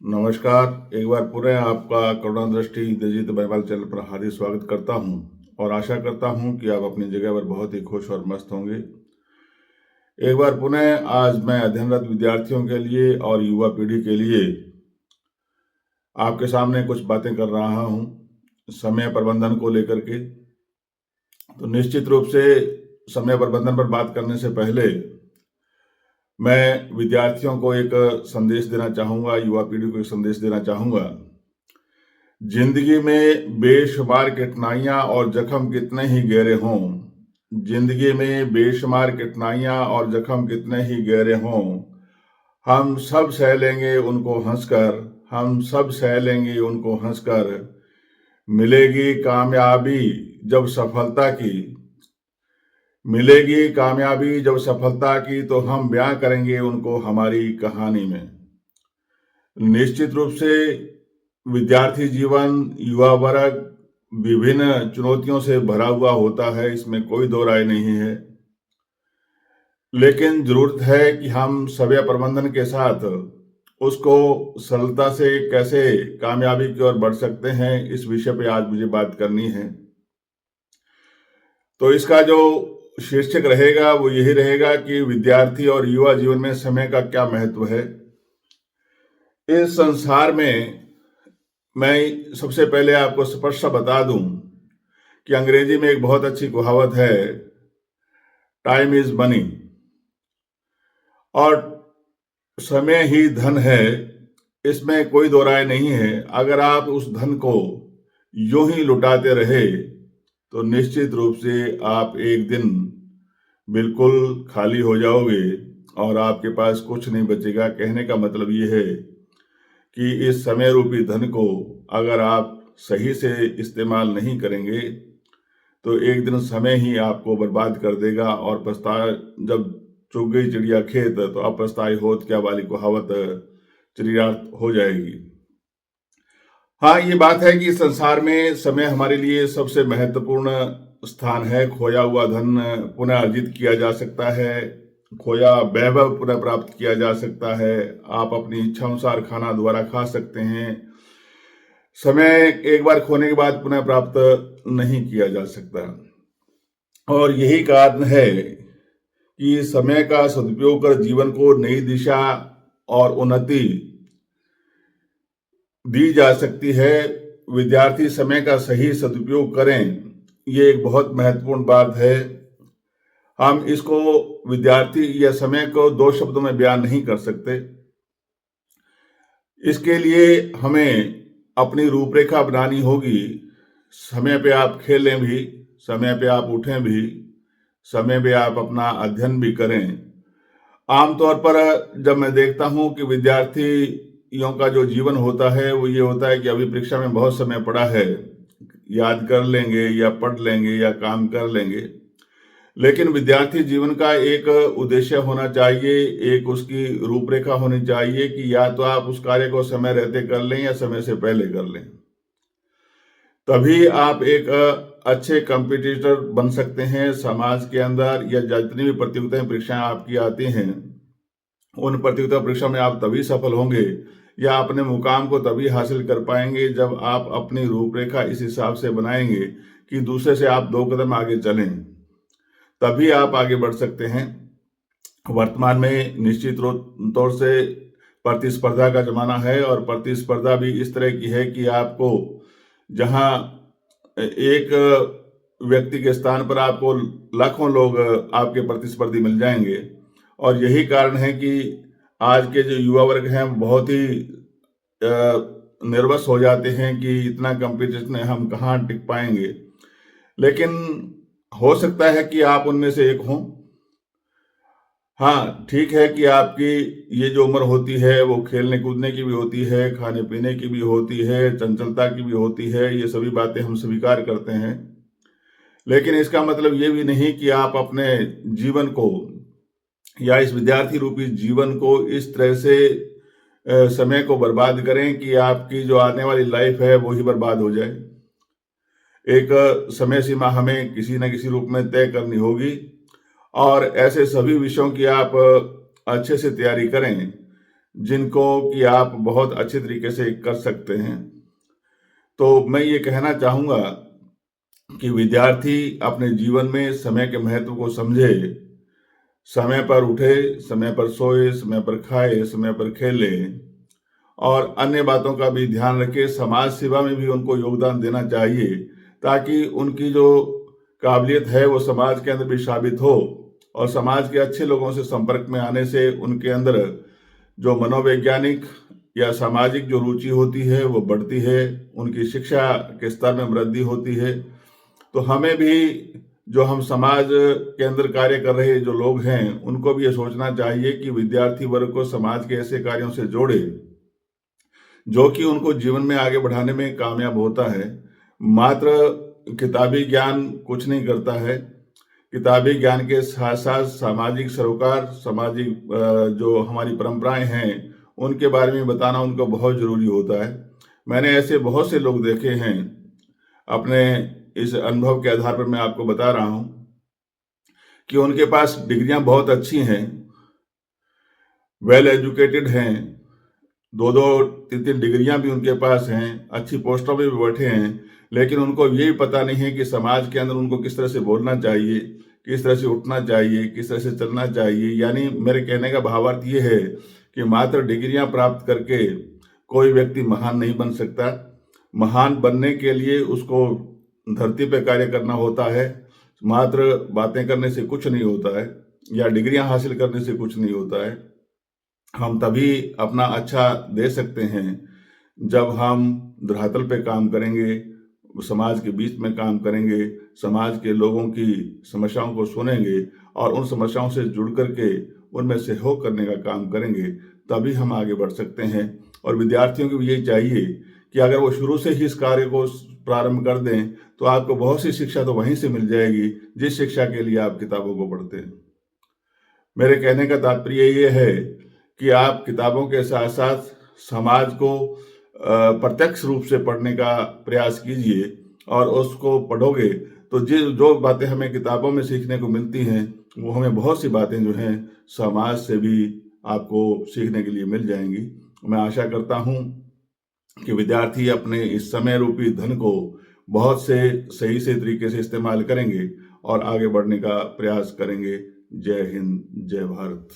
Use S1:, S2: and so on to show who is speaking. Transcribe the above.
S1: नमस्कार। एक बार पुनः आपका करुणा दृष्टि दिलजीत बाइबल चैनल पर हार्दिक स्वागत करता हूं और आशा करता हूं कि आप अपनी जगह पर बहुत ही खुश और मस्त होंगे। एक बार पुनः आज मैं अध्ययनरत विद्यार्थियों के लिए और युवा पीढ़ी के लिए आपके सामने कुछ बातें कर रहा हूं समय प्रबंधन को लेकर के। तो निश्चित रूप से समय प्रबंधन पर बात करने से पहले मैं विद्यार्थियों को एक संदेश देना चाहूँगा, युवा पीढ़ी को एक संदेश देना चाहूँगा। जिंदगी में बेशुमार कठिनाइयाँ और जख्म कितने ही गहरे हों, जिंदगी में बेशुमार कठिनाइयाँ और जख्म कितने ही गहरे हों, हम सब सह लेंगे उनको हंसकर, हम सब सह लेंगे उनको हंसकर। मिलेगी कामयाबी जब सफलता की, मिलेगी कामयाबी जब सफलता की, तो हम बयां करेंगे उनको हमारी कहानी में। निश्चित रूप से विद्यार्थी जीवन, युवा वर्ग विभिन्न चुनौतियों से भरा हुआ होता है, इसमें कोई दो राय नहीं है। लेकिन जरूरत है कि हम समय प्रबंधन के साथ उसको सरलता से कैसे कामयाबी की ओर बढ़ सकते हैं, इस विषय पे आज मुझे बात करनी है। तो इसका जो शीर्षक रहेगा वो यही रहेगा कि विद्यार्थी और युवा जीवन में समय का क्या महत्व है। इस संसार में मैं सबसे पहले आपको स्पष्ट सा बता दूं कि अंग्रेजी में एक बहुत अच्छी कहावत है, टाइम इज मनी, और समय ही धन है, इसमें कोई दो राय नहीं है। अगर आप उस धन को यूं ही लुटाते रहे तो निश्चित रूप से आप एक दिन बिल्कुल खाली हो जाओगे और आपके पास कुछ नहीं बचेगा। कहने का मतलब ये है कि इस समय रूपी धन को अगर आप सही से इस्तेमाल नहीं करेंगे तो एक दिन समय ही आपको बर्बाद कर देगा और जब चुग गई चिड़िया खेत तो अब पछताई होत क्या वाली कहावत चिड़ियार्थ हो जाएगी। हाँ, ये बात है कि संसार में समय हमारे लिए सबसे महत्वपूर्ण स्थान है। खोया हुआ धन पुनः अर्जित किया जा सकता है, खोया वैभव पुनः प्राप्त किया जा सकता है, आप अपनी इच्छा अनुसार खाना दोबारा खा सकते हैं। समय एक बार खोने के बाद पुनः प्राप्त नहीं किया जा सकता, और यही कारण है कि समय का सदुपयोग कर जीवन को नई दिशा और उन्नति दी जा सकती है। विद्यार्थी समय का सही सदुपयोग करें, ये एक बहुत महत्वपूर्ण बात है। हम इसको विद्यार्थी या समय को दो शब्दों में बयान नहीं कर सकते। इसके लिए हमें अपनी रूपरेखा बनानी होगी। समय पे आप खेलें भी, समय पे आप उठें भी, समय पे आप अपना अध्ययन भी करें। आमतौर पर जब मैं देखता हूं कि विद्यार्थियों का जो जीवन होता है वो ये होता है कि अभी परीक्षा में बहुत समय पड़ा है, याद कर लेंगे या पढ़ लेंगे या काम कर लेंगे। लेकिन विद्यार्थी जीवन का एक उद्देश्य होना चाहिए, एक उसकी रूपरेखा होनी चाहिए कि या तो आप उस कार्य को समय रहते कर लें या समय से पहले कर लें। तभी आप एक अच्छे कंपटीटर बन सकते हैं समाज के अंदर, या जितनी भी प्रतियोगिताएं परीक्षाएं आपकी आती हैं उन प्रतियोगिता परीक्षा में आप तभी सफल होंगे या अपने मुकाम को तभी हासिल कर पाएंगे जब आप अपनी रूपरेखा इस हिसाब से बनाएंगे कि दूसरे से आप दो कदम आगे चलें, तभी आप आगे बढ़ सकते हैं। वर्तमान में निश्चित तौर से प्रतिस्पर्धा का जमाना है, और प्रतिस्पर्धा भी इस तरह की है कि आपको जहां एक व्यक्ति के स्थान पर आपको लाखों लोग आपके प्रतिस्पर्धी मिल जाएंगे। और यही कारण है कि आज के जो युवा वर्ग हैं बहुत ही निर्वस हो जाते हैं कि इतना कंपटीशन है, हम कहाँ टिक पाएंगे। लेकिन हो सकता है कि आप उनमें से एक हों। हाँ, ठीक है कि आपकी ये जो उम्र होती है वो खेलने कूदने की भी होती है, खाने पीने की भी होती है, चंचलता की भी होती है, ये सभी बातें हम स्वीकार करते हैं। लेकिन इसका मतलब ये भी नहीं कि आप अपने जीवन को या इस विद्यार्थी रूपी जीवन को इस तरह से समय को बर्बाद करें कि आपकी जो आने वाली लाइफ है वो ही बर्बाद हो जाए। एक समय सीमा हमें किसी न किसी रूप में तय करनी होगी, और ऐसे सभी विषयों की आप अच्छे से तैयारी करें जिनको कि आप बहुत अच्छे तरीके से कर सकते हैं। तो मैं ये कहना चाहूँगा कि विद्यार्थी अपने जीवन में समय के महत्व को समझे, समय पर उठे, समय पर सोए, समय पर खाए, समय पर खेले और अन्य बातों का भी ध्यान रखे। समाज सेवा में भी उनको योगदान देना चाहिए ताकि उनकी जो काबिलियत है वो समाज के अंदर भी साबित हो और समाज के अच्छे लोगों से संपर्क में आने से उनके अंदर जो मनोवैज्ञानिक या सामाजिक जो रुचि होती है वो बढ़ती है, उनकी शिक्षा के स्तर में वृद्धि होती है। तो हमें भी जो हम समाज के अंदर कार्य कर रहे जो लोग हैं उनको भी ये सोचना चाहिए कि विद्यार्थी वर्ग को समाज के ऐसे कार्यों से जोड़े जो कि उनको जीवन में आगे बढ़ाने में कामयाब होता है। मात्र किताबी ज्ञान कुछ नहीं करता है। किताबी ज्ञान के साथ साथ सामाजिक सरोकार, सामाजिक जो हमारी परंपराएं हैं उनके बारे में बताना उनको बहुत जरूरी होता है। मैंने ऐसे बहुत से लोग देखे हैं, अपने इस अनुभव के आधार पर मैं आपको बता रहा हूं कि उनके पास डिग्रियां बहुत अच्छी हैं, वेल एजुकेटेड हैं, दो दो तीन तीन डिग्रियां भी उनके पास हैं, अच्छी पोस्टों में भी बैठे हैं, लेकिन उनको ये पता नहीं है कि समाज के अंदर उनको किस तरह से बोलना चाहिए, किस तरह से उठना चाहिए, किस तरह से चलना चाहिए। यानी मेरे कहने का भावार्थ ये है कि मात्र डिग्रियां प्राप्त करके कोई व्यक्ति महान नहीं बन सकता। महान बनने के लिए उसको धरती पे कार्य करना होता है। मात्र बातें करने से कुछ नहीं होता है या डिग्रियां हासिल करने से कुछ नहीं होता है। हम तभी अपना अच्छा दे सकते हैं जब हम धरातल पे काम करेंगे, समाज के बीच में काम करेंगे, समाज के लोगों की समस्याओं को सुनेंगे और उन समस्याओं से जुड़ करके उनमें सहयोग करने का काम करेंगे, तभी हम आगे बढ़ सकते हैं। और विद्यार्थियों को भी यही चाहिए कि अगर वो शुरू से ही इस कार्य को प्रारंभ कर दें तो आपको बहुत सी शिक्षा तो वहीं से मिल जाएगी जिस शिक्षा के लिए आप किताबों को पढ़ते हैं। मेरे कहने का तात्पर्य ये है कि आप किताबों के साथ साथ समाज को प्रत्यक्ष रूप से पढ़ने का प्रयास कीजिए और उसको पढ़ोगे तो जो बातें हमें किताबों में सीखने को मिलती हैं वो हमें बहुत सी बातें जो हैं समाज से भी आपको सीखने के लिए मिल जाएंगी। मैं आशा करता हूँ कि विद्यार्थी अपने इस समय रूपी धन को बहुत से सही से तरीके से इस्तेमाल करेंगे और आगे बढ़ने का प्रयास करेंगे। जय हिंद, जय भारत।